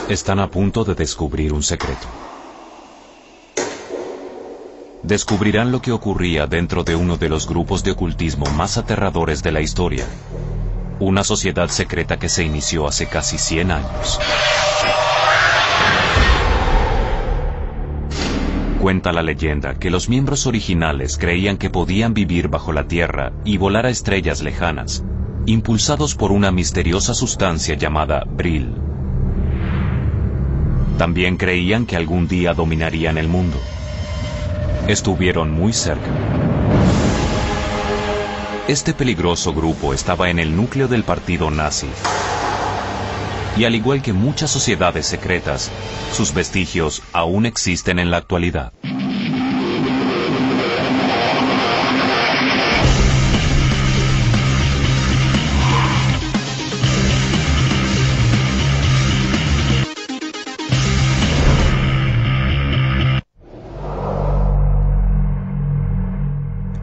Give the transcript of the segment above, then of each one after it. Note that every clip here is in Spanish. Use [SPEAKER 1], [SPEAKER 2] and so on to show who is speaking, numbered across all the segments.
[SPEAKER 1] Están a punto de descubrir un secreto. Descubrirán lo que ocurría dentro de uno de los grupos de ocultismo más aterradores de la historia. Una sociedad secreta que se inició hace casi 100 años. Cuenta la leyenda que los miembros originales creían que podían vivir bajo la tierra y volar a estrellas lejanas, impulsados por una misteriosa sustancia llamada Vril. También creían que algún día dominarían el mundo. Estuvieron muy cerca. Este peligroso grupo estaba en el núcleo del partido nazi. Y al igual que muchas sociedades secretas, sus vestigios aún existen en la actualidad.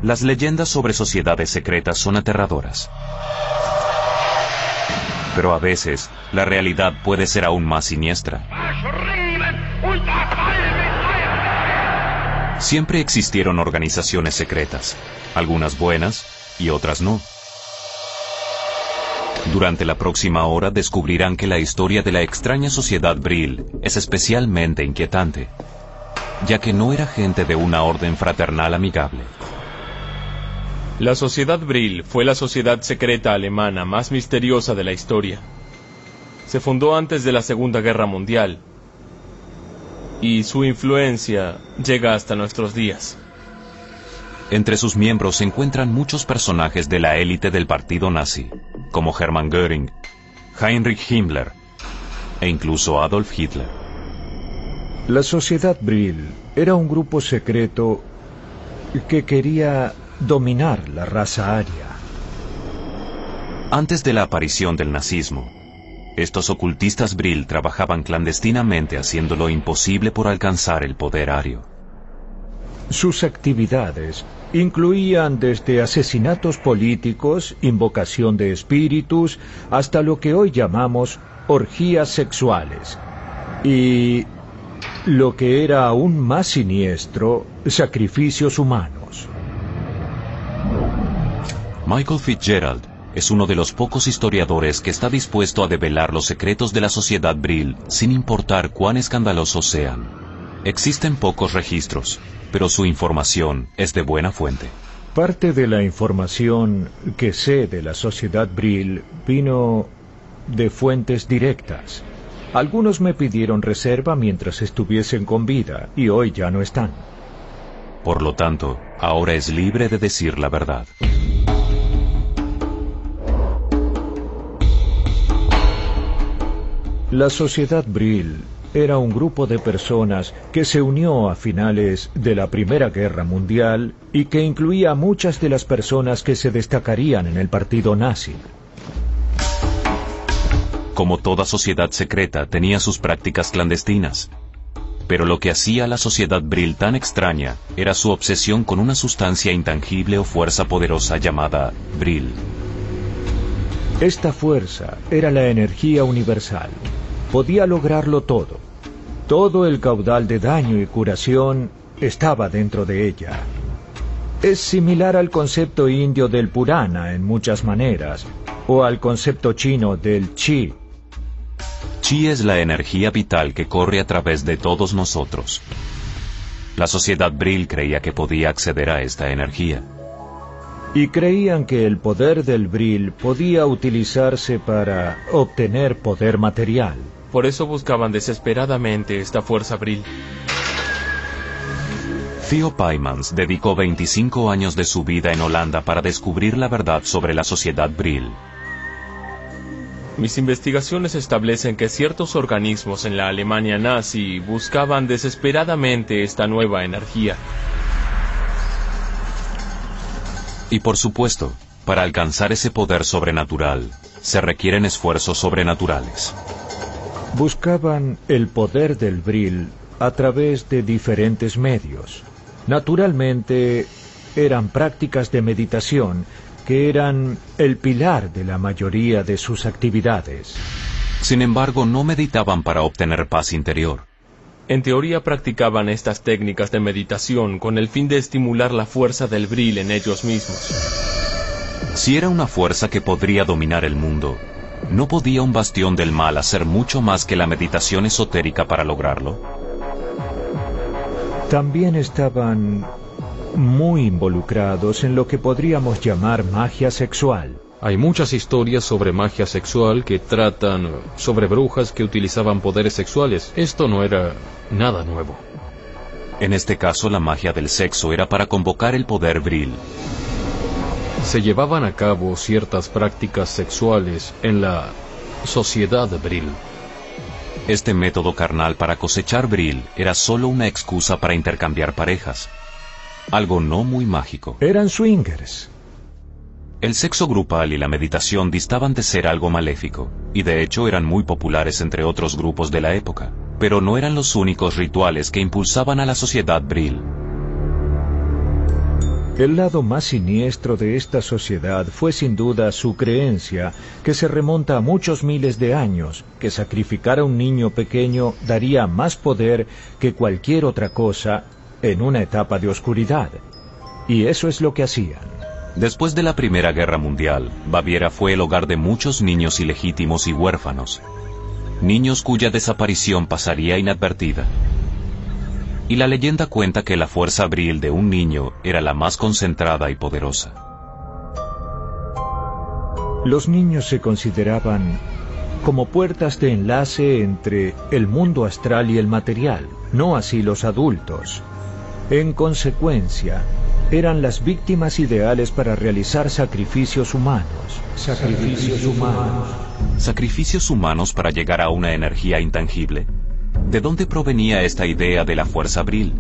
[SPEAKER 1] Las leyendas sobre sociedades secretas son aterradoras. Pero a veces, la realidad puede ser aún más siniestra. Siempre existieron organizaciones secretas, algunas buenas y otras no. Durante la próxima hora descubrirán que la historia de la extraña sociedad Vril es especialmente inquietante, ya que no era gente de una orden fraternal amigable.
[SPEAKER 2] La Sociedad Vril fue la sociedad secreta alemana más misteriosa de la historia. Se fundó antes de la Segunda Guerra Mundial y su influencia llega hasta nuestros días.
[SPEAKER 1] Entre sus miembros se encuentran muchos personajes de la élite del partido nazi, como Hermann Göring, Heinrich Himmler e incluso Adolf Hitler.
[SPEAKER 3] La Sociedad Vril era un grupo secreto que quería dominar la raza aria.
[SPEAKER 1] Antes de la aparición del nazismo, estos ocultistas Vril trabajaban clandestinamente haciendo lo imposible por alcanzar el poder ario.
[SPEAKER 3] Sus actividades incluían desde asesinatos políticos, invocación de espíritus, hasta lo que hoy llamamos orgías sexuales. Y lo que era aún más siniestro, sacrificios humanos.
[SPEAKER 1] Michael Fitzgerald es uno de los pocos historiadores que está dispuesto a develar los secretos de la sociedad Vril sin importar cuán escandalosos sean. Existen pocos registros, pero su información es de buena fuente.
[SPEAKER 3] Parte de la información que sé de la sociedad Vril vino de fuentes directas. Algunos me pidieron reserva mientras estuviesen con vida y hoy ya no están.
[SPEAKER 1] Por lo tanto, ahora es libre de decir la verdad.
[SPEAKER 3] La Sociedad Vril era un grupo de personas que se unió a finales de la Primera Guerra Mundial y que incluía a muchas de las personas que se destacarían en el partido nazi.
[SPEAKER 1] Como toda sociedad secreta, tenía sus prácticas clandestinas. Pero lo que hacía a la sociedad Vril tan extraña era su obsesión con una sustancia intangible o fuerza poderosa llamada Vril.
[SPEAKER 3] Esta fuerza era la energía universal. Podía lograrlo todo. Todo el caudal de daño y curación estaba dentro de ella. Es similar al concepto indio del Purana en muchas maneras, o al concepto chino del Chi.
[SPEAKER 1] Chi es la energía vital que corre a través de todos nosotros. La sociedad Vril creía que podía acceder a esta energía.
[SPEAKER 3] Y creían que el poder del Vril podía utilizarse para obtener poder material.
[SPEAKER 2] Por eso buscaban desesperadamente esta fuerza Vril.
[SPEAKER 1] Theo Paimans dedicó 25 años de su vida en Holanda para descubrir la verdad sobre la sociedad Vril.
[SPEAKER 2] Mis investigaciones establecen que ciertos organismos en la Alemania nazi buscaban desesperadamente esta nueva energía.
[SPEAKER 1] Y por supuesto, para alcanzar ese poder sobrenatural, se requieren esfuerzos sobrenaturales.
[SPEAKER 3] Buscaban el poder del Vril a través de diferentes medios. Naturalmente, eran prácticas de meditación que eran el pilar de la mayoría de sus actividades.
[SPEAKER 1] Sin embargo, no meditaban para obtener paz interior.
[SPEAKER 2] En teoría practicaban estas técnicas de meditación con el fin de estimular la fuerza del Vril en ellos mismos.
[SPEAKER 1] Si era una fuerza que podría dominar el mundo, ¿no podía un bastión del mal hacer mucho más que la meditación esotérica para lograrlo?
[SPEAKER 3] También estaban muy involucrados en lo que podríamos llamar magia sexual.
[SPEAKER 4] Hay muchas historias sobre magia sexual que tratan sobre brujas que utilizaban poderes sexuales. Esto no era nada nuevo.
[SPEAKER 1] En este caso, la magia del sexo era para convocar el poder Vril.
[SPEAKER 4] Se llevaban a cabo ciertas prácticas sexuales en la sociedad Vril.
[SPEAKER 1] Este método carnal para cosechar Vril era solo una excusa para intercambiar parejas. Algo no muy mágico.
[SPEAKER 3] Eran swingers.
[SPEAKER 1] El sexo grupal y la meditación distaban de ser algo maléfico, y de hecho eran muy populares entre otros grupos de la época, pero no eran los únicos rituales que impulsaban a la sociedad Vril.
[SPEAKER 3] El lado más siniestro de esta sociedad fue sin duda su creencia, que se remonta a muchos miles de años, que sacrificar a un niño pequeño daría más poder que cualquier otra cosa en una etapa de oscuridad. Y eso es lo que hacían.
[SPEAKER 1] Después de la Primera Guerra Mundial, Baviera fue el hogar de muchos niños ilegítimos y huérfanos. Niños cuya desaparición pasaría inadvertida. Y la leyenda cuenta que la fuerza Vril de un niño era la más concentrada y poderosa.
[SPEAKER 3] Los niños se consideraban como puertas de enlace entre el mundo astral y el material, no así los adultos. En consecuencia, eran las víctimas ideales para realizar sacrificios humanos.
[SPEAKER 1] ¿Sacrificios humanos para llegar a una energía intangible? ¿De dónde provenía esta idea de la fuerza Vril?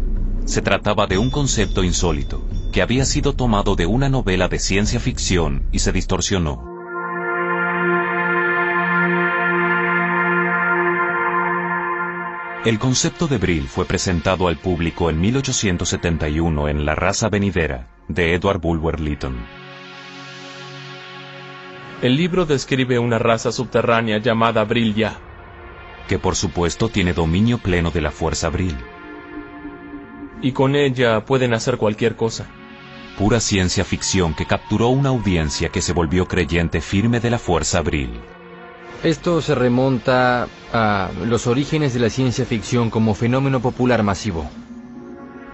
[SPEAKER 1] Se trataba de un concepto insólito, que había sido tomado de una novela de ciencia ficción y se distorsionó. El concepto de Vril fue presentado al público en 1871 en La raza venidera, de Edward Bulwer Lytton.
[SPEAKER 2] El libro describe una raza subterránea llamada Vril-ya,
[SPEAKER 1] que por supuesto tiene dominio pleno de la fuerza Vril.
[SPEAKER 2] y con ella pueden hacer cualquier cosa.
[SPEAKER 1] Pura ciencia ficción que capturó una audiencia que se volvió creyente firme de la fuerza Vril.
[SPEAKER 5] Esto se remonta a los orígenes de la ciencia ficción como fenómeno popular masivo.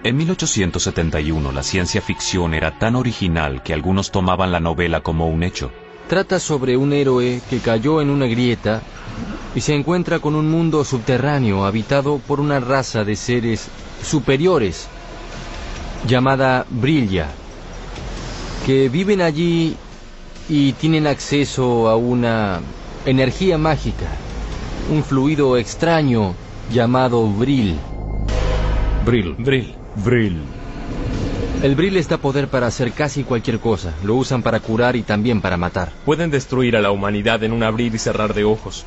[SPEAKER 1] En 1871 la ciencia ficción era tan original que algunos tomaban la novela como un hecho.
[SPEAKER 5] Trata sobre un héroe que cayó en una grieta y se encuentra con un mundo subterráneo habitado por una raza de seres superiores llamada Vril-ya, que viven allí y tienen acceso a una energía mágica, un fluido extraño llamado Vril.
[SPEAKER 3] Vril.
[SPEAKER 5] El Vril les da poder para hacer casi cualquier cosa. Lo usan para curar y también para matar.
[SPEAKER 2] Pueden destruir a la humanidad en un abrir y cerrar de ojos.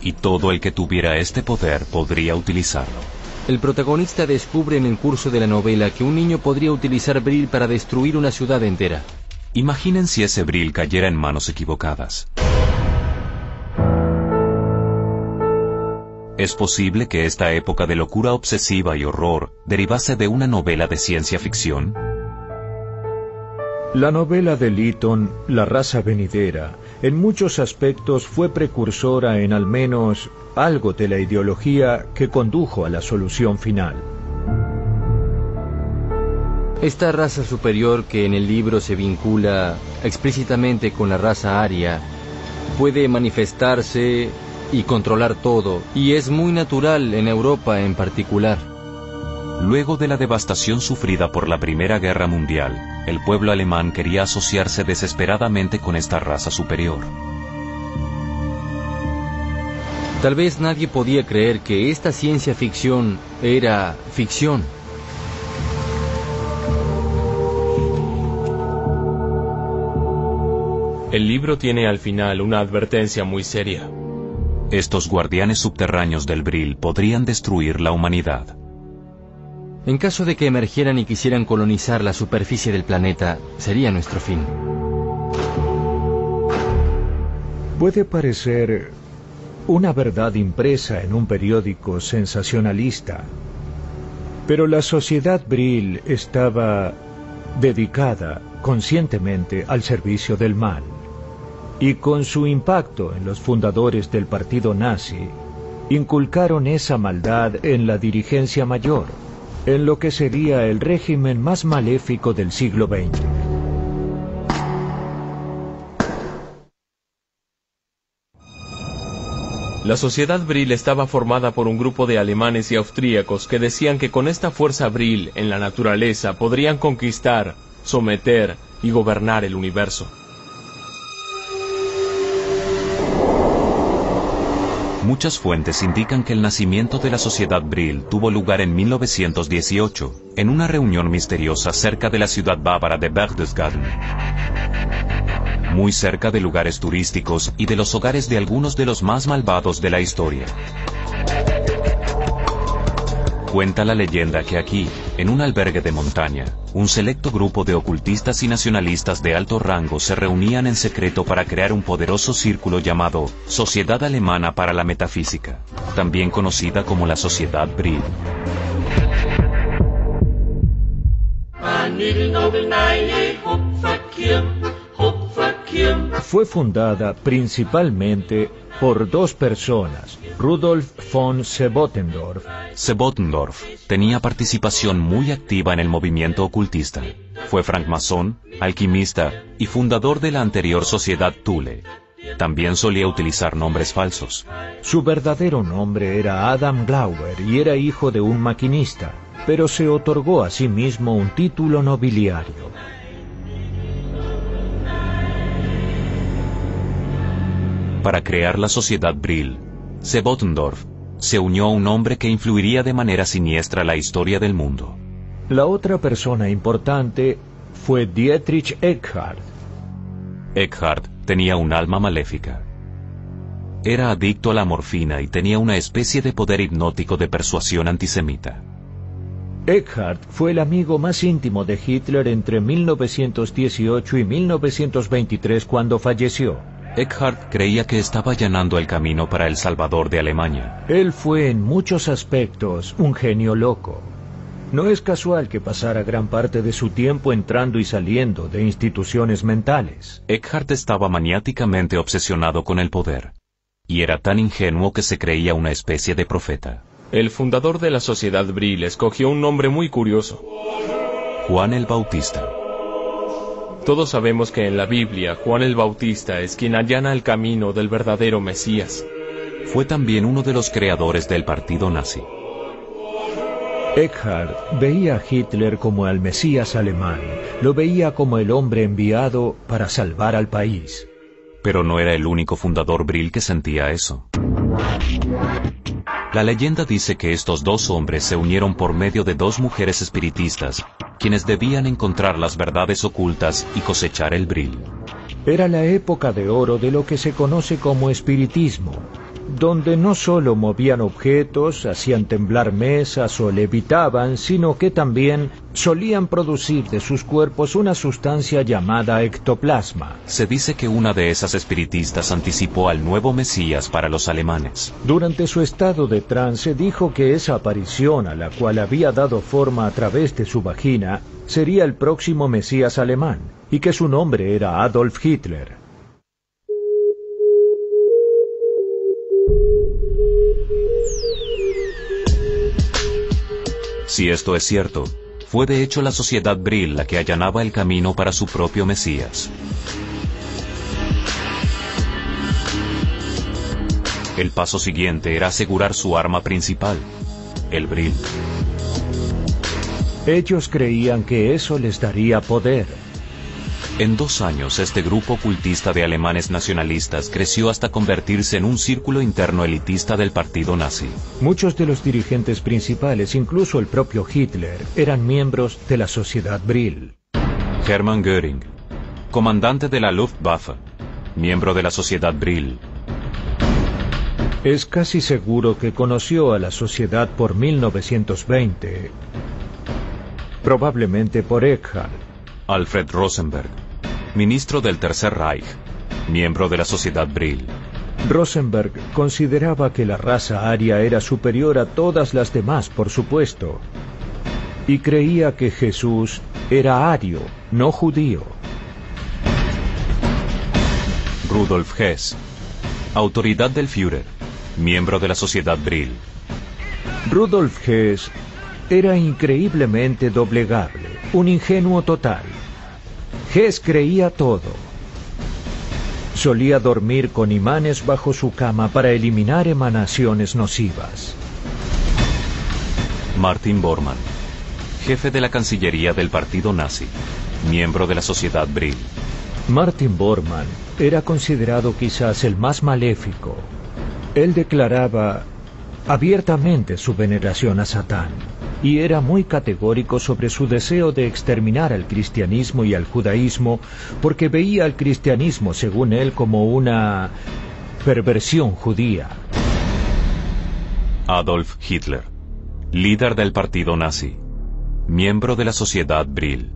[SPEAKER 1] Y todo el que tuviera este poder podría utilizarlo.
[SPEAKER 5] El protagonista descubre en el curso de la novela que un niño podría utilizar Vril para destruir una ciudad entera.
[SPEAKER 1] Imaginen si ese Vril cayera en manos equivocadas. ¿Es posible que esta época de locura obsesiva y horror derivase de una novela de ciencia ficción?
[SPEAKER 3] La novela de Lytton, La raza venidera, en muchos aspectos fue precursora en al menos algo de la ideología que condujo a la solución final.
[SPEAKER 5] Esta raza superior que en el libro se vincula explícitamente con la raza aria puede manifestarse y controlar todo, y es muy natural en Europa en particular.
[SPEAKER 1] Luego de la devastación sufrida por la Primera Guerra Mundial, el pueblo alemán quería asociarse desesperadamente con esta raza superior.
[SPEAKER 5] Tal vez nadie podía creer que esta ciencia ficción era ficción.
[SPEAKER 2] El libro tiene al final una advertencia muy seria.
[SPEAKER 1] Estos guardianes subterráneos del Vril podrían destruir la humanidad.
[SPEAKER 5] En caso de que emergieran y quisieran colonizar la superficie del planeta, sería nuestro fin.
[SPEAKER 3] Puede parecer una verdad impresa en un periódico sensacionalista. Pero la sociedad Brill estaba dedicada conscientemente al servicio del mal. Y con su impacto en los fundadores del partido nazi, inculcaron esa maldad en la dirigencia mayor, en lo que sería el régimen más maléfico del siglo XX.
[SPEAKER 2] La sociedad Brill estaba formada por un grupo de alemanes y austríacos que decían que con esta fuerza Brill en la naturaleza podrían conquistar, someter y gobernar el universo.
[SPEAKER 1] Muchas fuentes indican que el nacimiento de la sociedad Brill tuvo lugar en 1918, en una reunión misteriosa cerca de la ciudad bávara de Berchtesgaden, muy cerca de lugares turísticos y de los hogares de algunos de los más malvados de la historia. Cuenta la leyenda que aquí, en un albergue de montaña, un selecto grupo de ocultistas y nacionalistas de alto rango se reunían en secreto para crear un poderoso círculo llamado Sociedad Alemana para la Metafísica, también conocida como la Sociedad Brill.
[SPEAKER 3] Fue fundada principalmente por dos personas, Rudolf von Sebottendorf.
[SPEAKER 1] Sebottendorf tenía participación muy activa en el movimiento ocultista. Fue francmasón, alquimista y fundador de la anterior sociedad Thule. También solía utilizar nombres falsos.
[SPEAKER 3] Su verdadero nombre era Adam Glauber y era hijo de un maquinista, pero se otorgó a sí mismo un título nobiliario.
[SPEAKER 1] Para crear la sociedad Brill, Sebottendorf se unió a un hombre que influiría de manera siniestra la historia del mundo.
[SPEAKER 3] La otra persona importante fue Dietrich Eckart.
[SPEAKER 1] Eckart tenía un alma maléfica. Era adicto a la morfina y tenía una especie de poder hipnótico de persuasión antisemita.
[SPEAKER 3] Eckart fue el amigo más íntimo de Hitler entre 1918 y 1923 cuando falleció.
[SPEAKER 1] Eckart creía que estaba allanando el camino para el Salvador de Alemania.
[SPEAKER 3] Él fue en muchos aspectos un genio loco. No es casual que pasara gran parte de su tiempo entrando y saliendo de instituciones mentales.
[SPEAKER 1] Eckart estaba maniáticamente obsesionado con el poder, y era tan ingenuo que se creía una especie de profeta.
[SPEAKER 2] El fundador de la sociedad Brill escogió un nombre muy curioso:
[SPEAKER 1] Juan el Bautista.
[SPEAKER 2] Todos sabemos que en la Biblia, Juan el Bautista es quien allana el camino del verdadero Mesías.
[SPEAKER 1] Fue también uno de los creadores del partido nazi.
[SPEAKER 3] Eckart veía a Hitler como al Mesías alemán, lo veía como el hombre enviado para salvar al país.
[SPEAKER 1] Pero no era el único fundador Brill que sentía eso. La leyenda dice que estos dos hombres se unieron por medio de dos mujeres espiritistas, quienes debían encontrar las verdades ocultas y cosechar el Brill.
[SPEAKER 3] Era la época de oro de lo que se conoce como espiritismo, donde no solo movían objetos, hacían temblar mesas o levitaban, sino que también solían producir de sus cuerpos una sustancia llamada ectoplasma.
[SPEAKER 1] Se dice que una de esas espiritistas anticipó al nuevo Mesías para los alemanes.
[SPEAKER 3] Durante su estado de trance dijo que esa aparición a la cual había dado forma a través de su vagina sería el próximo Mesías alemán, y que su nombre era Adolf Hitler.
[SPEAKER 1] Si esto es cierto, fue de hecho la sociedad Brill la que allanaba el camino para su propio Mesías. El paso siguiente era asegurar su arma principal, el Brill.
[SPEAKER 3] Ellos creían que eso les daría poder.
[SPEAKER 1] En 2 años, este grupo ocultista de alemanes nacionalistas creció hasta convertirse en un círculo interno elitista del partido nazi.
[SPEAKER 3] Muchos de los dirigentes principales, incluso el propio Hitler, eran miembros de la sociedad Brill.
[SPEAKER 1] Hermann Göring, comandante de la Luftwaffe, miembro de la sociedad Brill.
[SPEAKER 3] Es casi seguro que conoció a la sociedad por 1920, probablemente por Eckart.
[SPEAKER 1] Alfred Rosenberg, ministro del Tercer Reich, miembro de la sociedad Brill.
[SPEAKER 3] Rosenberg consideraba que la raza aria era superior a todas las demás, por supuesto, y creía que Jesús era ario, no judío.
[SPEAKER 1] Rudolf Hess, autoridad del Führer, miembro de la Sociedad Brill.
[SPEAKER 3] Rudolf Hess era increíblemente doblegable, un ingenuo total. Hess creía todo. Solía dormir con imanes bajo su cama para eliminar emanaciones nocivas.
[SPEAKER 1] Martin Bormann, jefe de la Cancillería del Partido Nazi, miembro de la Sociedad Brill.
[SPEAKER 3] Martin Bormann era considerado quizás el más maléfico. Él declaraba abiertamente su veneración a Satán y era muy categórico sobre su deseo de exterminar al cristianismo y al judaísmo porque veía al cristianismo, según él, como una perversión judía.
[SPEAKER 1] Adolf Hitler, líder del partido nazi, miembro de la Sociedad Brill.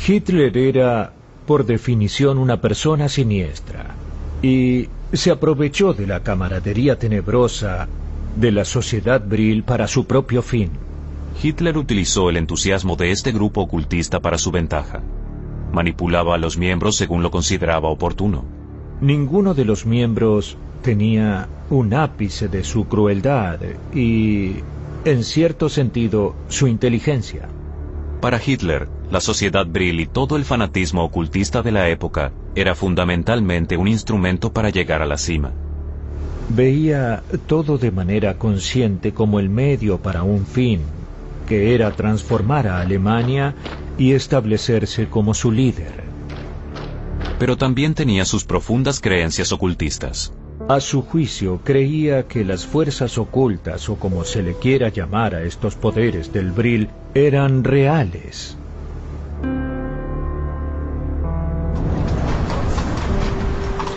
[SPEAKER 3] Hitler era, por definición, una persona siniestra y se aprovechó de la camaradería tenebrosa de la Sociedad Brill para su propio fin.
[SPEAKER 1] Hitler utilizó el entusiasmo de este grupo ocultista para su ventaja. Manipulaba a los miembros según lo consideraba oportuno.
[SPEAKER 3] Ninguno de los miembros tenía un ápice de su crueldad y, en cierto sentido, su inteligencia.
[SPEAKER 1] Para Hitler, la Sociedad Brill y todo el fanatismo ocultista de la época era fundamentalmente un instrumento para llegar a la cima.
[SPEAKER 3] Veía todo de manera consciente como el medio para un fin, que era transformar a Alemania y establecerse como su líder.
[SPEAKER 1] Pero también tenía sus profundas creencias ocultistas.
[SPEAKER 3] A su juicio, creía que las fuerzas ocultas, o como se le quiera llamar a estos poderes del Brill, eran reales.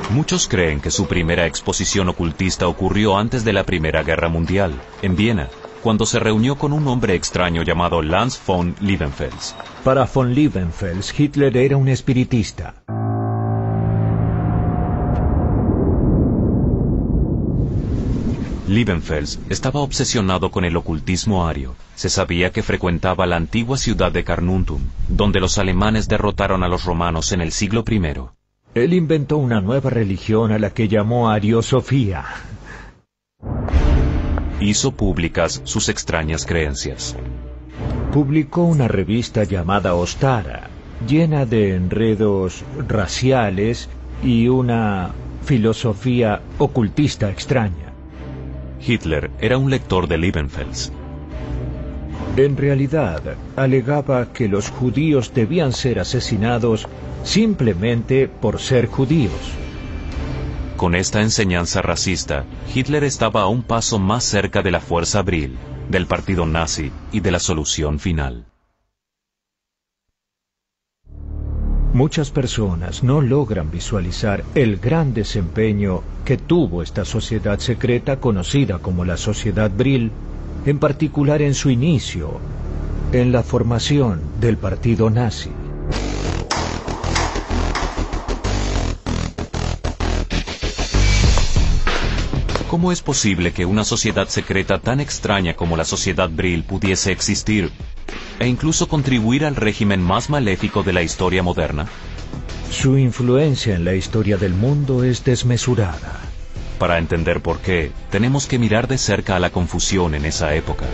[SPEAKER 1] Muchos creen que su primera exposición ocultista ocurrió antes de la Primera Guerra Mundial, en Viena, cuando se reunió con un hombre extraño llamado Lanz von Liebenfels.
[SPEAKER 3] Para von Liebenfels, Hitler era un espiritista.
[SPEAKER 1] Liebenfels estaba obsesionado con el ocultismo ario. Se sabía que frecuentaba la antigua ciudad de Carnuntum, donde los alemanes derrotaron a los romanos en el siglo I.
[SPEAKER 3] Él inventó una nueva religión a la que llamó Ariosofía.
[SPEAKER 1] Hizo públicas sus extrañas creencias.
[SPEAKER 3] Publicó una revista llamada Ostara, llena de enredos raciales y una filosofía ocultista extraña.
[SPEAKER 1] Hitler era un lector de Liebenfels.
[SPEAKER 3] En realidad, alegaba que los judíos debían ser asesinados simplemente por ser judíos.
[SPEAKER 1] Con esta enseñanza racista, Hitler estaba a un paso más cerca de la fuerza Brill, del partido nazi y de la solución final.
[SPEAKER 3] Muchas personas no logran visualizar el gran desempeño que tuvo esta sociedad secreta conocida como la Sociedad Brill, en particular en su inicio, en la formación del partido nazi.
[SPEAKER 1] ¿Cómo es posible que una sociedad secreta tan extraña como la Sociedad Brill pudiese existir e incluso contribuir al régimen más maléfico de la historia moderna?
[SPEAKER 3] Su influencia en la historia del mundo es desmesurada.
[SPEAKER 1] Para entender por qué, tenemos que mirar de cerca a la confusión en esa época.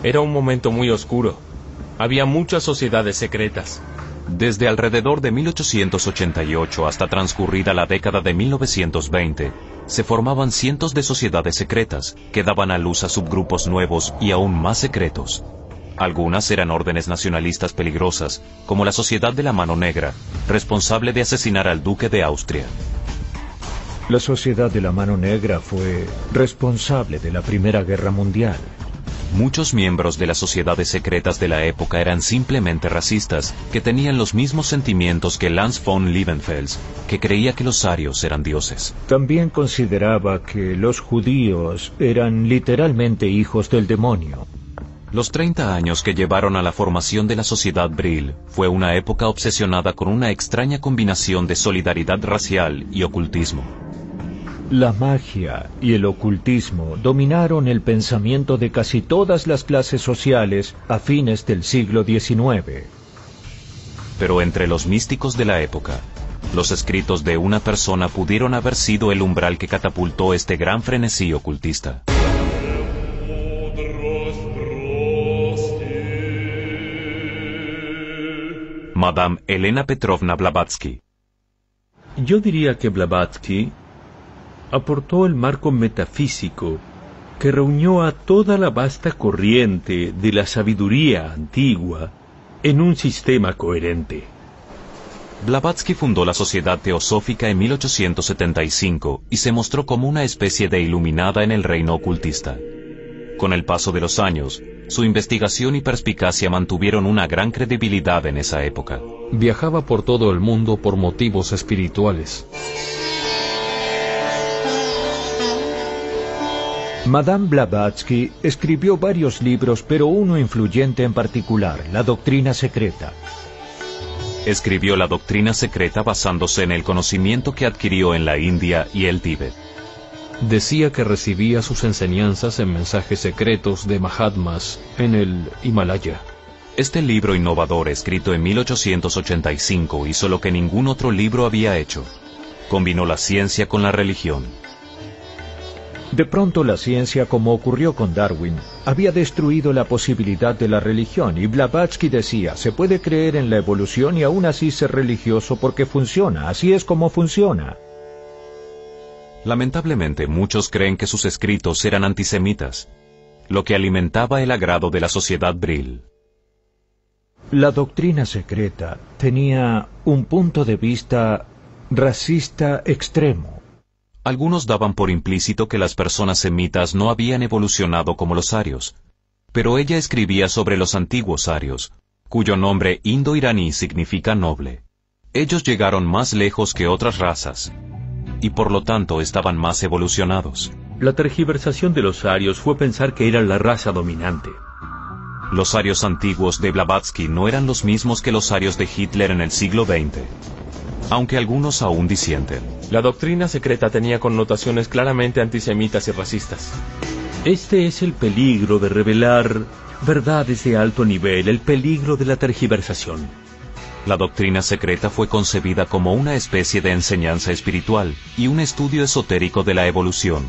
[SPEAKER 2] Era un momento muy oscuro. Había muchas sociedades secretas.
[SPEAKER 1] Desde alrededor de 1888 hasta transcurrida la década de 1920, se formaban cientos de sociedades secretas que daban a luz a subgrupos nuevos y aún más secretos. Algunas eran órdenes nacionalistas peligrosas, como la Sociedad de la Mano Negra, responsable de asesinar al duque de Austria.
[SPEAKER 3] La Sociedad de la Mano Negra fue responsable de la Primera Guerra Mundial.
[SPEAKER 1] Muchos miembros de las sociedades secretas de la época eran simplemente racistas, que tenían los mismos sentimientos que Lanz von Liebenfels, que creía que los arios eran dioses.
[SPEAKER 3] También consideraba que los judíos eran literalmente hijos del demonio.
[SPEAKER 1] Los 30 años que llevaron a la formación de la sociedad Brill fue una época obsesionada con una extraña combinación de solidaridad racial y ocultismo.
[SPEAKER 3] La magia y el ocultismo dominaron el pensamiento de casi todas las clases sociales a fines del siglo XIX.
[SPEAKER 1] Pero entre los místicos de la época, los escritos de una persona pudieron haber sido el umbral que catapultó este gran frenesí ocultista. Madame Elena Petrovna Blavatsky.
[SPEAKER 6] Yo diría que Blavatsky aportó el marco metafísico que reunió a toda la vasta corriente de la sabiduría antigua en un sistema coherente.
[SPEAKER 1] Blavatsky fundó la Sociedad Teosófica en 1875 y se mostró como una especie de iluminada en el reino ocultista. Con el paso de los años, su investigación y perspicacia mantuvieron una gran credibilidad en esa época.
[SPEAKER 4] Viajaba por todo el mundo por motivos espirituales.
[SPEAKER 3] Madame Blavatsky escribió varios libros, pero uno influyente en particular, La Doctrina Secreta.
[SPEAKER 1] Escribió La Doctrina Secreta basándose en el conocimiento que adquirió en la India y el Tíbet.
[SPEAKER 4] Decía que recibía sus enseñanzas en mensajes secretos de Mahatmas en el Himalaya.
[SPEAKER 1] Este libro innovador, escrito en 1885, hizo lo que ningún otro libro había hecho. Combinó la ciencia con la religión.
[SPEAKER 3] De pronto la ciencia, como ocurrió con Darwin, había destruido la posibilidad de la religión, y Blavatsky decía, se puede creer en la evolución y aún así ser religioso porque funciona, así es como funciona.
[SPEAKER 1] Lamentablemente, muchos creen que sus escritos eran antisemitas, lo que alimentaba el agrado de la sociedad Brill.
[SPEAKER 3] La Doctrina Secreta tenía un punto de vista racista extremo.
[SPEAKER 1] Algunos daban por implícito que las personas semitas no habían evolucionado como los arios, pero ella escribía sobre los antiguos arios, cuyo nombre indo-iraní significa noble. Ellos llegaron más lejos que otras razas, y por lo tanto estaban más evolucionados.
[SPEAKER 6] La tergiversación de los arios fue pensar que eran la raza dominante.
[SPEAKER 1] Los arios antiguos de Blavatsky no eran los mismos que los arios de Hitler en el siglo XX, aunque algunos aún disienten.
[SPEAKER 2] La doctrina secreta tenía connotaciones claramente antisemitas y racistas.
[SPEAKER 6] Este es el peligro de revelar verdades de alto nivel, el peligro de la tergiversación.
[SPEAKER 1] La doctrina secreta fue concebida como una especie de enseñanza espiritual y un estudio esotérico de la evolución,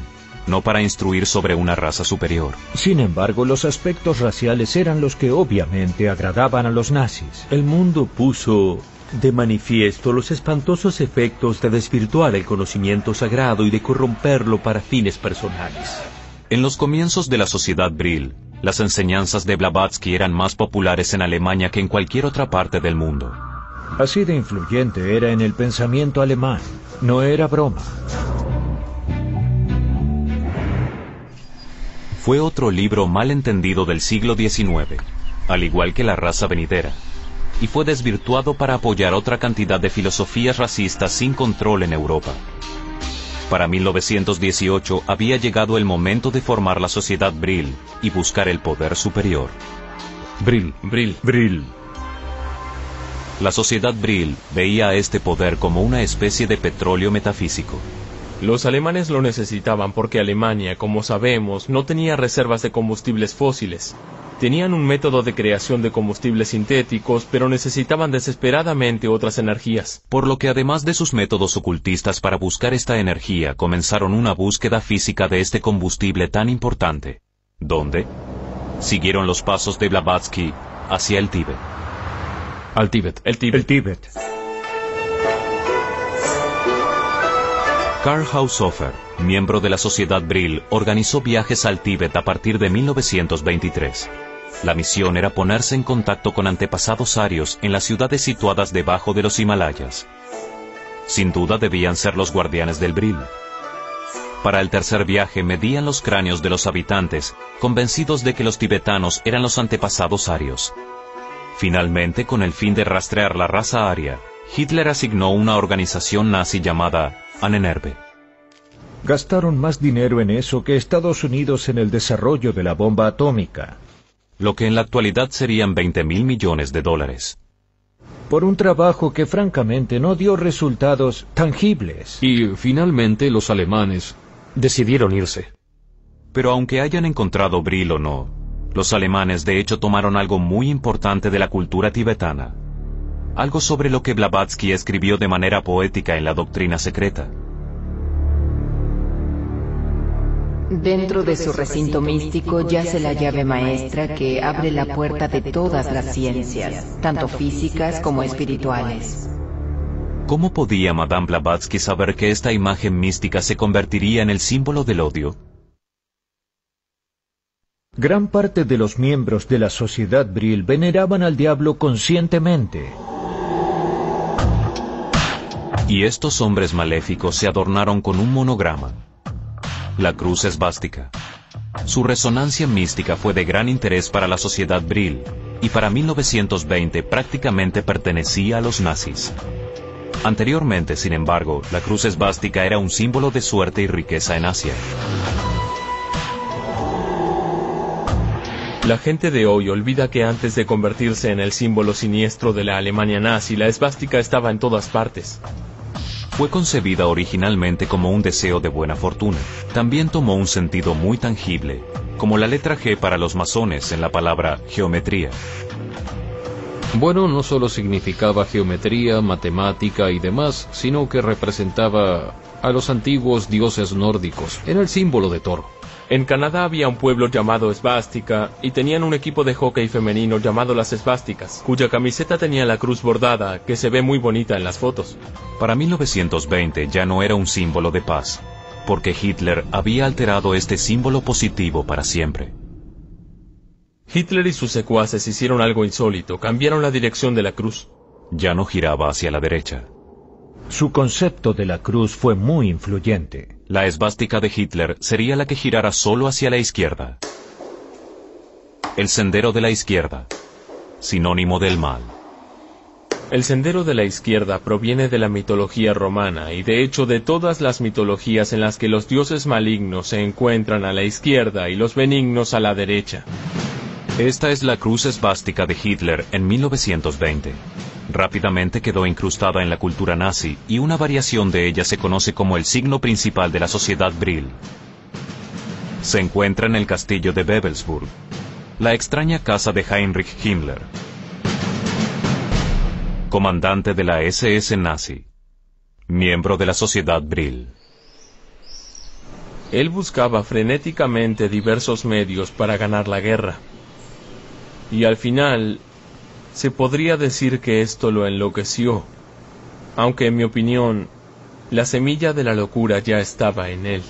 [SPEAKER 1] no para instruir sobre una raza superior.
[SPEAKER 3] Sin embargo, los aspectos raciales eran los que obviamente agradaban a los nazis.
[SPEAKER 6] El mundo puso de manifiesto los espantosos efectos de desvirtuar el conocimiento sagrado y de corromperlo para fines personales.
[SPEAKER 1] En los comienzos de la sociedad Brill, las enseñanzas de Blavatsky eran más populares en Alemania que en cualquier otra parte del mundo.
[SPEAKER 3] Así de influyente era en el pensamiento alemán. No era broma.
[SPEAKER 1] Fue otro libro mal entendido del siglo XIX, al igual que La raza venidera, y fue desvirtuado para apoyar otra cantidad de filosofías racistas sin control en Europa. Para 1918 había llegado el momento de formar la sociedad Brill y buscar el poder superior.
[SPEAKER 6] Brill.
[SPEAKER 1] La sociedad Brill veía a este poder como una especie de petróleo metafísico.
[SPEAKER 2] Los alemanes lo necesitaban porque Alemania, como sabemos, no tenía reservas de combustibles fósiles. Tenían un método de creación de combustibles sintéticos, pero necesitaban desesperadamente otras energías.
[SPEAKER 1] Por lo que además de sus métodos ocultistas para buscar esta energía, comenzaron una búsqueda física de este combustible tan importante. ¿Dónde? Siguieron los pasos de Blavatsky hacia el Tíbet.
[SPEAKER 4] Al Tíbet.
[SPEAKER 3] El Tíbet.
[SPEAKER 1] Karl Haushofer, miembro de la Sociedad Brill, organizó viajes al Tíbet a partir de 1923. La misión era ponerse en contacto con antepasados arios en las ciudades situadas debajo de los Himalayas. Sin duda debían ser los guardianes del Brill. Para el tercer viaje medían los cráneos de los habitantes, convencidos de que los tibetanos eran los antepasados arios. Finalmente, con el fin de rastrear la raza aria, Hitler asignó una organización nazi llamada Ahnenerbe.
[SPEAKER 3] Gastaron más dinero en eso que Estados Unidos en el desarrollo de la bomba atómica.
[SPEAKER 1] lo que en la actualidad serían 20.000 millones de dólares.
[SPEAKER 3] Por un trabajo que francamente no dio resultados tangibles.
[SPEAKER 4] Y finalmente los alemanes decidieron irse.
[SPEAKER 1] Pero aunque hayan encontrado Brill o no, los alemanes de hecho tomaron algo muy importante de la cultura tibetana. Algo sobre lo que Blavatsky escribió de manera poética en la Doctrina Secreta.
[SPEAKER 7] Dentro de su recinto místico yace la llave maestra que abre la puerta de todas las ciencias, tanto físicas como espirituales.
[SPEAKER 1] ¿Cómo podía Madame Blavatsky saber que esta imagen mística se convertiría en el símbolo del odio?
[SPEAKER 3] Gran parte de los miembros de la Sociedad Brill veneraban al diablo conscientemente.
[SPEAKER 1] Y estos hombres maléficos se adornaron con un monograma, la cruz esvástica. Su resonancia mística fue de gran interés para la Sociedad Brill, y para 1920 prácticamente pertenecía a los nazis. Anteriormente, sin embargo, la cruz esvástica era un símbolo de suerte y riqueza en Asia.
[SPEAKER 2] La gente de hoy olvida que antes de convertirse en el símbolo siniestro de la Alemania nazi, la esvástica estaba en todas partes.
[SPEAKER 1] Fue concebida originalmente como un deseo de buena fortuna. También tomó un sentido muy tangible, como la letra G para los masones en la palabra geometría.
[SPEAKER 4] Bueno, no solo significaba geometría, matemática y demás, sino que representaba a los antiguos dioses nórdicos. Era el símbolo de Thor.
[SPEAKER 2] En Canadá había un pueblo llamado Esvástica y tenían un equipo de hockey femenino llamado las Esvásticas, cuya camiseta tenía la cruz bordada, que se ve muy bonita en las fotos.
[SPEAKER 1] Para 1920 ya no era un símbolo de paz, porque Hitler había alterado este símbolo positivo para siempre.
[SPEAKER 2] Hitler y sus secuaces hicieron algo insólito, cambiaron la dirección de la cruz.
[SPEAKER 1] Ya no giraba hacia la derecha.
[SPEAKER 3] Su concepto de la cruz fue muy influyente.
[SPEAKER 1] La esvástica de Hitler sería la que girara solo hacia la izquierda. El sendero de la izquierda, sinónimo del mal.
[SPEAKER 2] El sendero de la izquierda proviene de la mitología romana y de hecho de todas las mitologías en las que los dioses malignos se encuentran a la izquierda y los benignos a la derecha.
[SPEAKER 1] Esta es la cruz esvástica de Hitler en 1920. Rápidamente quedó incrustada en la cultura nazi y una variación de ella se conoce como el signo principal de la Sociedad Brill. Se encuentra en el castillo de Wewelsburg, la extraña casa de Heinrich Himmler, comandante de la SS nazi, miembro de la Sociedad Brill.
[SPEAKER 2] Él buscaba frenéticamente diversos medios para ganar la guerra. Y al final, se podría decir que esto lo enloqueció, aunque en mi opinión, la semilla de la locura ya estaba en él.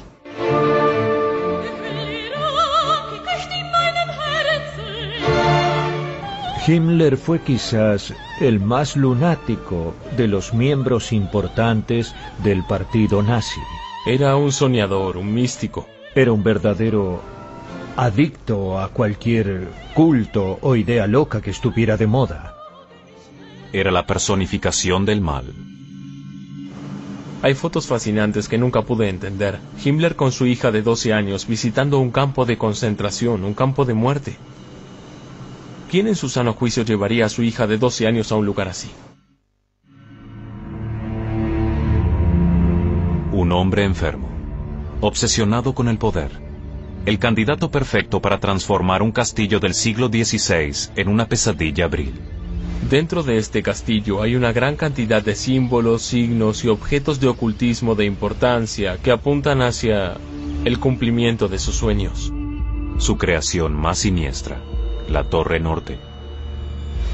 [SPEAKER 3] Himmler fue quizás el más lunático de los miembros importantes del partido nazi.
[SPEAKER 2] Era un soñador, un místico.
[SPEAKER 3] Era un verdadero adicto a cualquier culto o idea loca que estuviera de moda.
[SPEAKER 1] Era la personificación del mal.
[SPEAKER 2] Hay fotos fascinantes que nunca pude entender. Himmler con su hija de 12 años visitando un campo de concentración, un campo de muerte. ¿Quién en su sano juicio llevaría a su hija de 12 años a un lugar así?
[SPEAKER 1] Un hombre enfermo, obsesionado con el poder. El candidato perfecto para transformar un castillo del siglo XVI en una pesadilla Brill.
[SPEAKER 2] Dentro de este castillo hay una gran cantidad de símbolos, signos y objetos de ocultismo de importancia que apuntan hacia el cumplimiento de sus sueños.
[SPEAKER 1] Su creación más siniestra, la Torre Norte.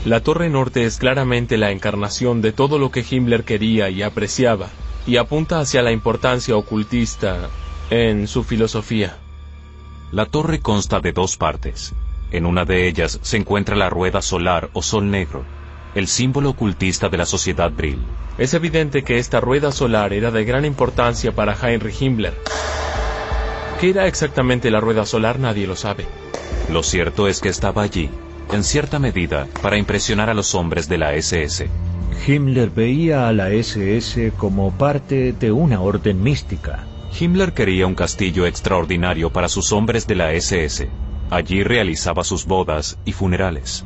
[SPEAKER 2] La Torre Norte es claramente la encarnación de todo lo que Himmler quería y apreciaba, y apunta hacia la importancia ocultista en su filosofía.
[SPEAKER 1] La torre consta de dos partes. En una de ellas se encuentra la rueda solar o sol negro, el símbolo ocultista de la Sociedad Brill.
[SPEAKER 2] Es evidente que esta rueda solar era de gran importancia para Heinrich Himmler. ¿Qué era exactamente la rueda solar? Nadie lo sabe.
[SPEAKER 1] Lo cierto es que estaba allí, en cierta medida, para impresionar a los hombres de la SS.
[SPEAKER 3] Himmler veía a la SS como parte de una orden mística.
[SPEAKER 1] Himmler quería un castillo extraordinario para sus hombres de la SS, Allí realizaba sus bodas y funerales.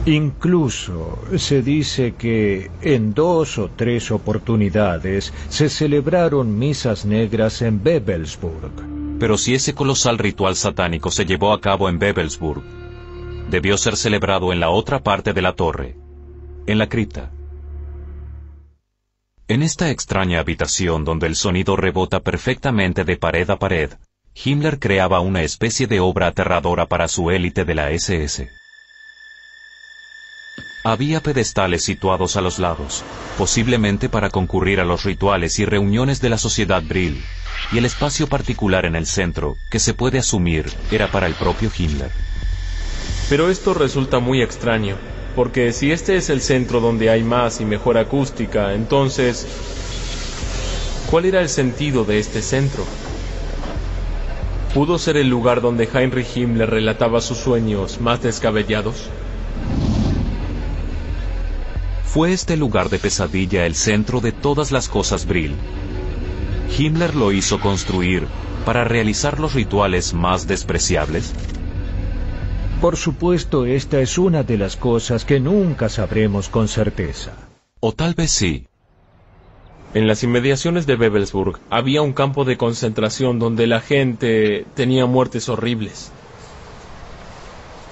[SPEAKER 3] Incluso se dice que en 2 o 3 oportunidades se celebraron misas negras en Wewelsburg.
[SPEAKER 1] Pero si ese colosal ritual satánico se llevó a cabo en Wewelsburg, debió ser celebrado en la otra parte de la torre, en la cripta. En esta extraña habitación donde el sonido rebota perfectamente de pared a pared, Himmler creaba una especie de obra aterradora para su élite de la SS. Había pedestales situados a los lados, posiblemente para concurrir a los rituales y reuniones de la sociedad Brill, y el espacio particular en el centro, que se puede asumir, era para el propio Himmler.
[SPEAKER 2] Pero esto resulta muy extraño, porque si este es el centro donde hay más y mejor acústica, entonces, ¿cuál era el sentido de este centro? ¿Pudo ser el lugar donde Heinrich Himmler relataba sus sueños más descabellados?
[SPEAKER 1] ¿Fue este lugar de pesadilla el centro de todas las cosas Brill? ¿Himmler lo hizo construir para realizar los rituales más despreciables?
[SPEAKER 3] Por supuesto, esta es una de las cosas que nunca sabremos con certeza.
[SPEAKER 1] O tal vez sí.
[SPEAKER 2] En las inmediaciones de Wewelsburg había un campo de concentración donde la gente tenía muertes horribles.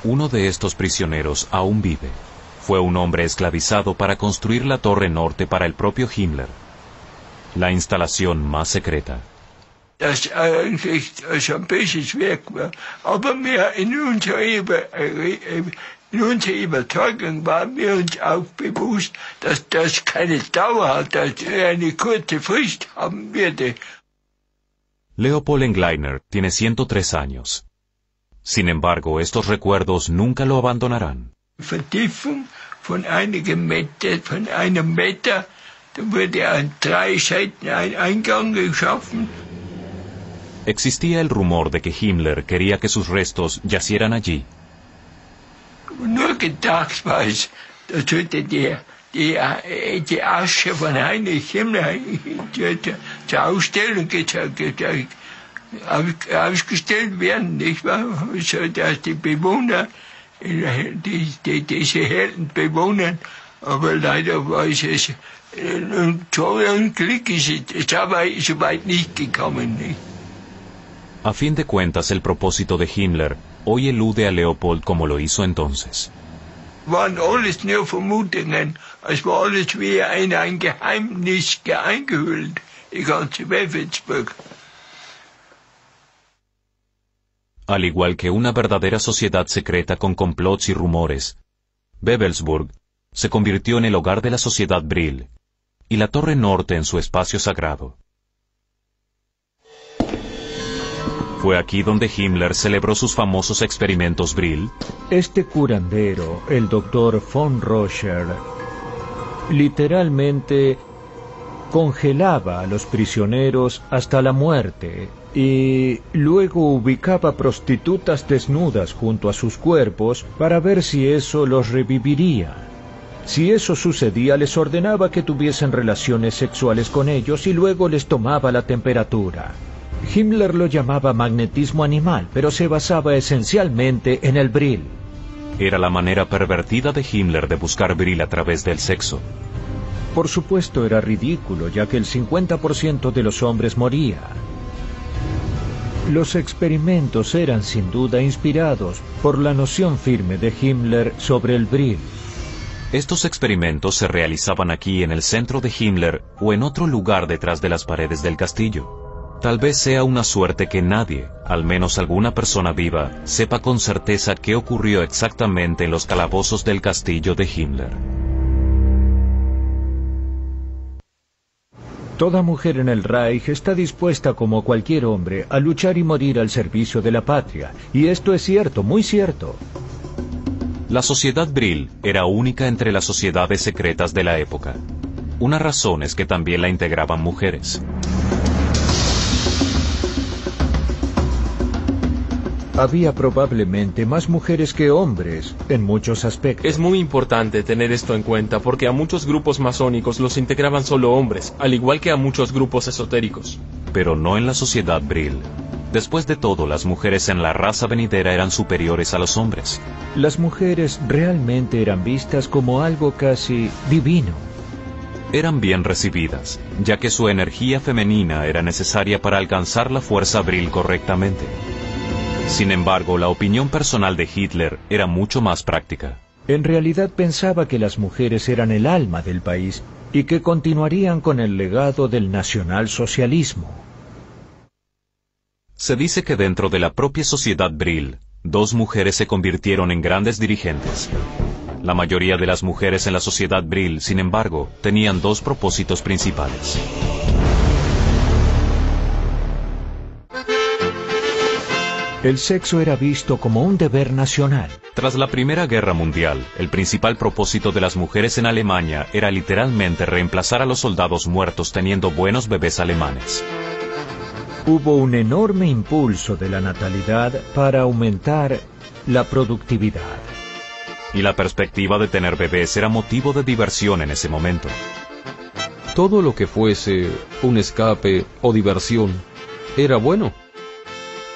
[SPEAKER 1] Uno de estos prisioneros aún vive. Fue un hombre esclavizado para construir la Torre Norte para el propio Himmler, la instalación más secreta.
[SPEAKER 8] Das eigentlich schon ein bisschen schwer war. Aber wir in unserer Überzeugung waren wir uns auch bewusst, dass das keine Dauer hat, dass eine kurze Frist haben würde.
[SPEAKER 1] Leopold Engleiner tiene 103 años. Sin embargo, estos recuerdos nunca lo abandonarán.
[SPEAKER 8] Vertiefung von einem Meter, da wurde an 3 Seiten ein Eingang geschaffen.
[SPEAKER 1] Existía el rumor de que Himmler quería que sus restos yacieran allí.
[SPEAKER 8] Nur gedacht war es, da sollte die Asche von Heinrich Himmler zur Ausstellung ausgestellt werden, nicht wahr? So dass die Bewohner, diese Helden bewohnen, aber leider war es so ein Glück ist es dabei so weit nicht gekommen, nicht?
[SPEAKER 1] A fin de cuentas, el propósito de Himmler hoy elude a Leopold como lo hizo entonces.
[SPEAKER 8] Waren alles nur Vermutungen, es war alles wie ein Geheimnis eingehüllt, die ganze Wewelsburg.
[SPEAKER 1] Al igual que una verdadera sociedad secreta con complots y rumores, Wewelsburg se convirtió en el hogar de la sociedad Brill, y la Torre Norte en su espacio sagrado. ¿Fue aquí donde Himmler celebró sus famosos experimentos Brill?
[SPEAKER 3] Este curandero, el doctor von Roscher, literalmente congelaba a los prisioneros hasta la muerte y luego ubicaba prostitutas desnudas junto a sus cuerpos para ver si eso los reviviría. Si eso sucedía, les ordenaba que tuviesen relaciones sexuales con ellos y luego les tomaba la temperatura. Himmler lo llamaba magnetismo animal, pero se basaba esencialmente en el Brill.
[SPEAKER 1] Era la manera pervertida de Himmler de buscar Brill a través del sexo.
[SPEAKER 3] Por supuesto era ridículo, ya que el 50% de los hombres moría. Los experimentos eran sin duda inspirados por la noción firme de Himmler sobre el Brill.
[SPEAKER 1] Estos experimentos se realizaban aquí en el centro de Himmler o en otro lugar detrás de las paredes del castillo. Tal vez sea una suerte que nadie, al menos alguna persona viva, sepa con certeza qué ocurrió exactamente en los calabozos del castillo de Himmler.
[SPEAKER 3] Toda mujer en el Reich está dispuesta, como cualquier hombre, a luchar y morir al servicio de la patria. Y esto es cierto, muy cierto.
[SPEAKER 1] La sociedad Brill era única entre las sociedades secretas de la época. Una razón es que también la integraban mujeres.
[SPEAKER 3] Había probablemente más mujeres que hombres en muchos aspectos.
[SPEAKER 2] Es muy importante tener esto en cuenta porque a muchos grupos masónicos los integraban solo hombres, al igual que a muchos grupos esotéricos.
[SPEAKER 1] Pero no en la sociedad Brill. Después de todo, las mujeres en la raza venidera eran superiores a los hombres.
[SPEAKER 3] Las mujeres realmente eran vistas como algo casi divino.
[SPEAKER 1] Eran bien recibidas, ya que su energía femenina era necesaria para alcanzar la fuerza Vril correctamente. Sin embargo, la opinión personal de Hitler era mucho más práctica.
[SPEAKER 3] En realidad pensaba que las mujeres eran el alma del país y que continuarían con el legado del nacionalsocialismo.
[SPEAKER 1] Se dice que dentro de la propia sociedad Vril, 2 mujeres se convirtieron en grandes dirigentes. La mayoría de las mujeres en la sociedad Vril, sin embargo, tenían 2 propósitos principales.
[SPEAKER 3] El sexo era visto como un deber nacional.
[SPEAKER 1] Tras la Primera Guerra Mundial, el principal propósito de las mujeres en Alemania era literalmente reemplazar a los soldados muertos teniendo buenos bebés alemanes.
[SPEAKER 3] Hubo un enorme impulso de la natalidad para aumentar la productividad.
[SPEAKER 1] Y la perspectiva de tener bebés era motivo de diversión en ese momento.
[SPEAKER 4] Todo lo que fuese un escape o diversión era bueno.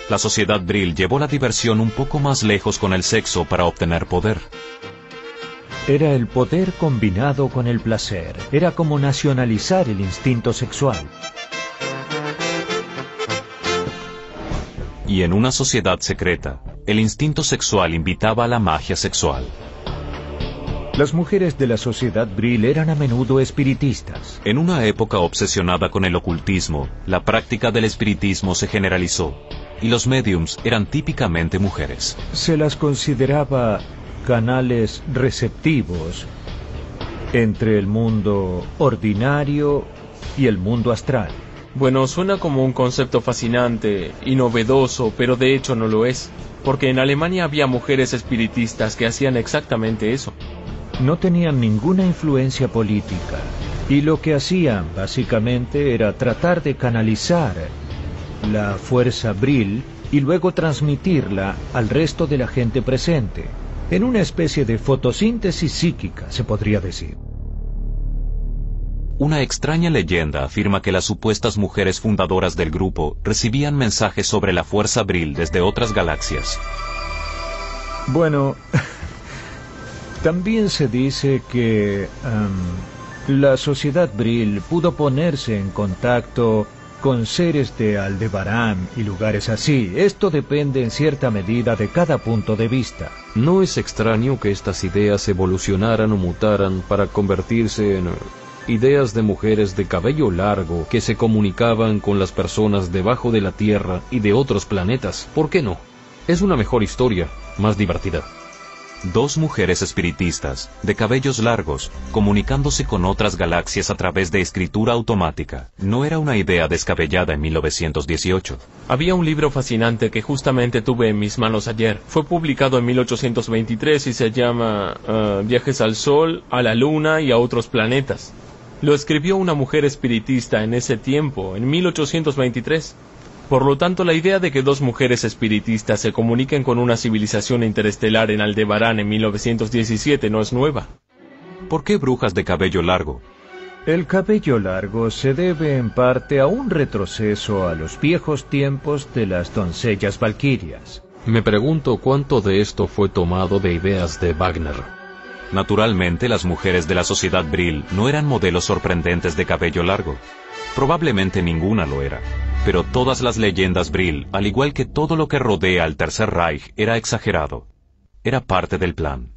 [SPEAKER 1] La sociedad Vril llevó la diversión un poco más lejos con el sexo para obtener poder.
[SPEAKER 3] Era el poder combinado con el placer. Era como nacionalizar el instinto sexual.
[SPEAKER 1] Y en una sociedad secreta, el instinto sexual invitaba a la magia sexual.
[SPEAKER 3] Las mujeres de la sociedad Vril eran a menudo espiritistas.
[SPEAKER 1] En una época obsesionada con el ocultismo, la práctica del espiritismo se generalizó, y los médiums eran típicamente mujeres.
[SPEAKER 3] Se las consideraba canales receptivos entre el mundo ordinario y el mundo astral.
[SPEAKER 2] Bueno, suena como un concepto fascinante y novedoso, pero de hecho no lo es, porque en Alemania había mujeres espiritistas que hacían exactamente eso.
[SPEAKER 3] No tenían ninguna influencia política, y lo que hacían básicamente era tratar de canalizar la fuerza Vril y luego transmitirla al resto de la gente presente, en una especie de fotosíntesis psíquica, se podría decir.
[SPEAKER 1] Una extraña leyenda afirma que las supuestas mujeres fundadoras del grupo recibían mensajes sobre la fuerza Vril desde otras galaxias.
[SPEAKER 3] Bueno, también se dice que la sociedad Vril pudo ponerse en contacto con seres de Aldebarán y lugares así. Esto depende en cierta medida de cada punto de vista.
[SPEAKER 4] No es extraño que estas ideas evolucionaran o mutaran para convertirse en ideas de mujeres de cabello largo que se comunicaban con las personas debajo de la Tierra y de otros planetas. ¿Por qué no? Es una mejor historia, más divertida.
[SPEAKER 1] 2 mujeres espiritistas, de cabellos largos, comunicándose con otras galaxias a través de escritura automática. No era una idea descabellada en 1918.
[SPEAKER 2] Había un libro fascinante que justamente tuve en mis manos ayer. Fue publicado en 1823 y se llama Viajes al Sol, a la Luna y a otros planetas. Lo escribió una mujer espiritista en ese tiempo, en 1823. Por lo tanto, la idea de que 2 mujeres espiritistas se comuniquen con una civilización interestelar en Aldebarán en 1917 no es nueva.
[SPEAKER 1] ¿Por qué brujas de cabello largo?
[SPEAKER 3] El cabello largo se debe en parte a un retroceso a los viejos tiempos de las doncellas valquirias.
[SPEAKER 4] Me pregunto cuánto de esto fue tomado de ideas de Wagner.
[SPEAKER 1] Naturalmente, las mujeres de la sociedad Vril no eran modelos sorprendentes de cabello largo. Probablemente ninguna lo era. Pero todas las leyendas Vril, al igual que todo lo que rodea al Tercer Reich, era exagerado. Era parte del plan.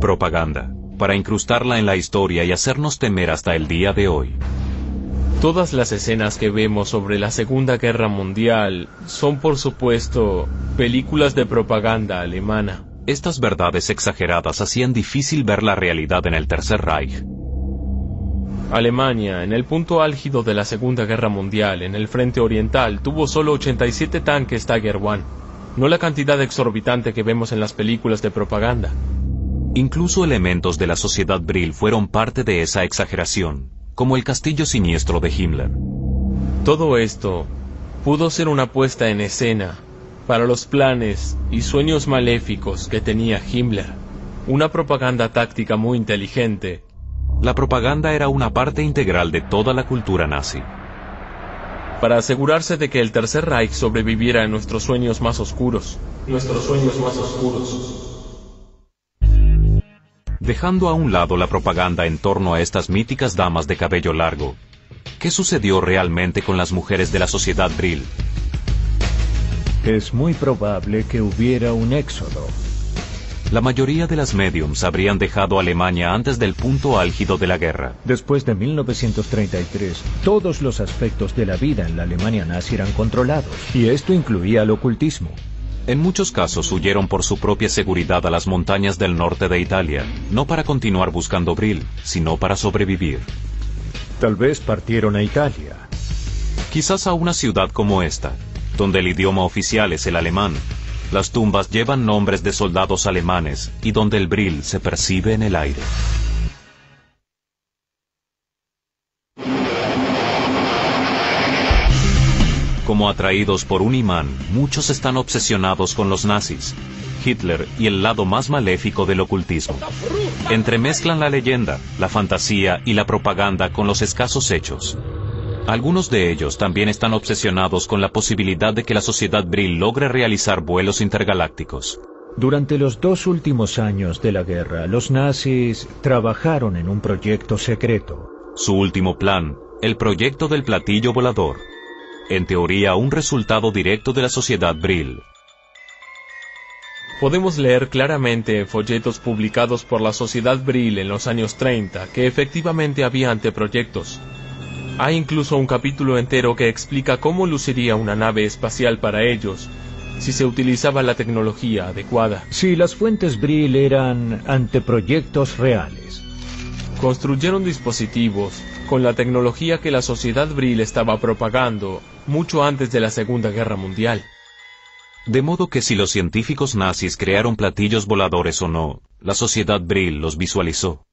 [SPEAKER 1] Propaganda, para incrustarla en la historia y hacernos temer hasta el día de hoy.
[SPEAKER 2] Todas las escenas que vemos sobre la Segunda Guerra Mundial son, por supuesto, películas de propaganda alemana.
[SPEAKER 1] Estas verdades exageradas hacían difícil ver la realidad en el Tercer Reich.
[SPEAKER 2] Alemania, en el punto álgido de la Segunda Guerra Mundial, en el frente oriental, tuvo solo 87 tanques Tiger I, no la cantidad exorbitante que vemos en las películas de propaganda.
[SPEAKER 1] Incluso elementos de la sociedad Vril fueron parte de esa exageración, como el castillo siniestro de Himmler.
[SPEAKER 2] Todo esto pudo ser una puesta en escena para los planes y sueños maléficos que tenía Himmler. Una propaganda táctica muy inteligente.
[SPEAKER 1] La propaganda era una parte integral de toda la cultura nazi.
[SPEAKER 2] Para asegurarse de que el Tercer Reich sobreviviera en nuestros sueños más oscuros.
[SPEAKER 1] Dejando a un lado la propaganda en torno a estas míticas damas de cabello largo, ¿qué sucedió realmente con las mujeres de la sociedad Brill?
[SPEAKER 3] Es muy probable que hubiera un éxodo.
[SPEAKER 1] La mayoría de las médiums habrían dejado Alemania antes del punto álgido de la guerra.
[SPEAKER 3] Después de 1933, todos los aspectos de la vida en la Alemania nazi eran controlados, y esto incluía el ocultismo.
[SPEAKER 1] En muchos casos huyeron por su propia seguridad a las montañas del norte de Italia, no para continuar buscando Brill, sino para sobrevivir.
[SPEAKER 3] Tal vez partieron a Italia.
[SPEAKER 1] Quizás a una ciudad como esta, donde el idioma oficial es el alemán. Las tumbas llevan nombres de soldados alemanes y donde el Brill se percibe en el aire. Como atraídos por un imán, muchos están obsesionados con los nazis, Hitler y el lado más maléfico del ocultismo. Entremezclan la leyenda, la fantasía y la propaganda con los escasos hechos. Algunos de ellos también están obsesionados con la posibilidad de que la sociedad Brill logre realizar vuelos intergalácticos.
[SPEAKER 3] Durante los 2 últimos años de la guerra, los nazis trabajaron en un proyecto secreto.
[SPEAKER 1] Su último plan, el proyecto del platillo volador. En teoría, un resultado directo de la sociedad Brill.
[SPEAKER 2] Podemos leer claramente en folletos publicados por la sociedad Brill en los años 30 que efectivamente había anteproyectos. Hay incluso un capítulo entero que explica cómo luciría una nave espacial para ellos, si se utilizaba la tecnología adecuada.
[SPEAKER 3] Sí, las fuentes Brill eran anteproyectos reales.
[SPEAKER 2] Construyeron dispositivos con la tecnología que la sociedad Brill estaba propagando mucho antes de la Segunda Guerra Mundial.
[SPEAKER 1] De modo que si los científicos nazis crearon platillos voladores o no, la sociedad Brill los visualizó.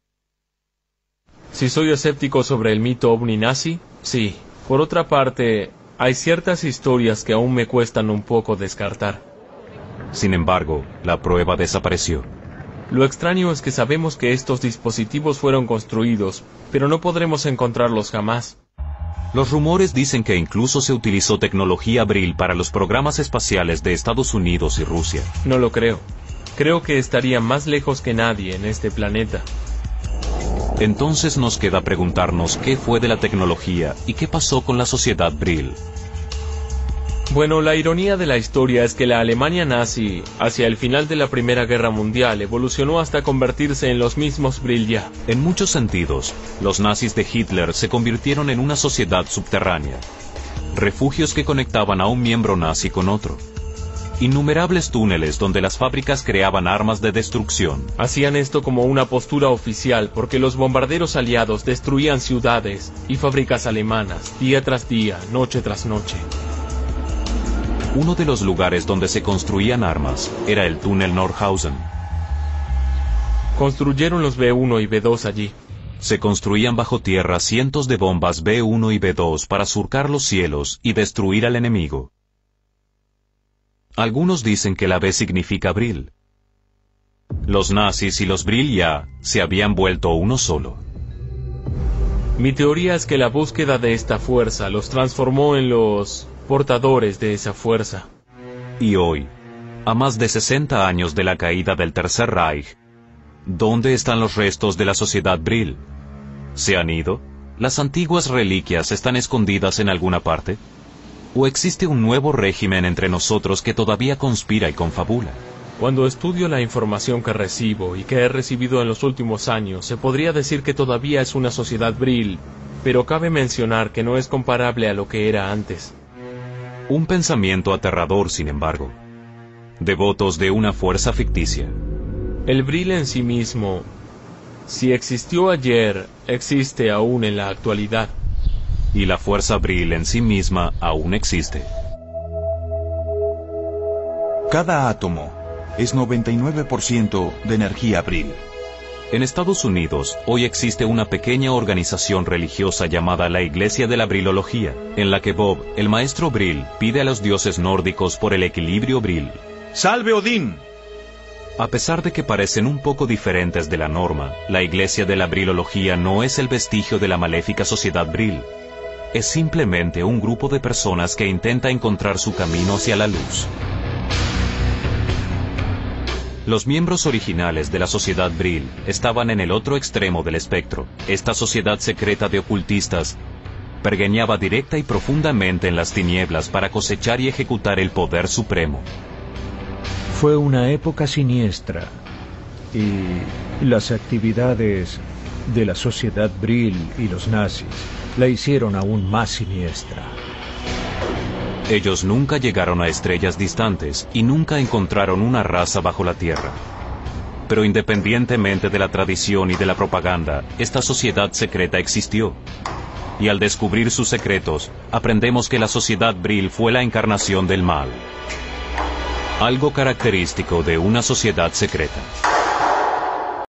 [SPEAKER 2] Si soy escéptico sobre el mito ovni nazi, sí. Por otra parte, hay ciertas historias que aún me cuestan un poco descartar.
[SPEAKER 1] Sin embargo, la prueba desapareció.
[SPEAKER 2] Lo extraño es que sabemos que estos dispositivos fueron construidos, pero no podremos encontrarlos jamás.
[SPEAKER 1] Los rumores dicen que incluso se utilizó tecnología Brill para los programas espaciales de Estados Unidos y Rusia.
[SPEAKER 2] No lo creo. Creo que estaría más lejos que nadie en este planeta.
[SPEAKER 1] Entonces nos queda preguntarnos qué fue de la tecnología y qué pasó con la sociedad Brill.
[SPEAKER 2] Bueno, la ironía de la historia es que la Alemania nazi, hacia el final de la Primera Guerra Mundial, evolucionó hasta convertirse en los mismos Brill ya.
[SPEAKER 1] En muchos sentidos, los nazis de Hitler se convirtieron en una sociedad subterránea. Refugios que conectaban a un miembro nazi con otro. Innumerables túneles donde las fábricas creaban armas de destrucción.
[SPEAKER 2] Hacían esto como una postura oficial porque los bombarderos aliados destruían ciudades y fábricas alemanas, día tras día, noche tras noche.
[SPEAKER 1] Uno de los lugares donde se construían armas era el túnel Nordhausen.
[SPEAKER 2] Construyeron los B-1 y B-2 allí.
[SPEAKER 1] Se construían bajo tierra cientos de bombas B-1 y B-2 para surcar los cielos y destruir al enemigo. Algunos dicen que la B significa Brill. Los nazis y los Brill ya se habían vuelto uno solo.
[SPEAKER 2] Mi teoría es que la búsqueda de esta fuerza los transformó en los portadores de esa fuerza.
[SPEAKER 1] Y hoy, a más de 60 años de la caída del Tercer Reich, ¿dónde están los restos de la sociedad Brill? ¿Se han ido? ¿Las antiguas reliquias están escondidas en alguna parte? ¿O existe un nuevo régimen entre nosotros que todavía conspira y confabula?
[SPEAKER 2] Cuando estudio la información que recibo y que he recibido en los últimos años, se podría decir que todavía es una sociedad Brill, pero cabe mencionar que no es comparable a lo que era antes.
[SPEAKER 1] Un pensamiento aterrador, sin embargo. Devotos de una fuerza ficticia.
[SPEAKER 2] El Brill en sí mismo, si existió ayer, existe aún en la actualidad.
[SPEAKER 1] Y la fuerza Brill en sí misma aún existe.
[SPEAKER 9] Cada átomo es 99% de energía Brill.
[SPEAKER 1] En Estados Unidos, hoy existe una pequeña organización religiosa llamada la Iglesia de la Brillología, en la que Bob, el maestro Brill, pide a los dioses nórdicos por el equilibrio Brill.
[SPEAKER 9] ¡Salve Odín!
[SPEAKER 1] A pesar de que parecen un poco diferentes de la norma, la Iglesia de la Brilología no es el vestigio de la maléfica sociedad Brill. Es simplemente un grupo de personas que intenta encontrar su camino hacia la luz. Los miembros originales de la sociedad Brill estaban en el otro extremo del espectro. Esta sociedad secreta de ocultistas pergeñaba directa y profundamente en las tinieblas para cosechar y ejecutar el poder supremo.
[SPEAKER 3] Fue una época siniestra y las actividades de la sociedad Brill y los nazis la hicieron aún más siniestra.
[SPEAKER 1] Ellos nunca llegaron a estrellas distantes y nunca encontraron una raza bajo la tierra. Pero independientemente de la tradición y de la propaganda, esta sociedad secreta existió. Y al descubrir sus secretos, aprendemos que la sociedad Brill fue la encarnación del mal. Algo característico de una sociedad secreta.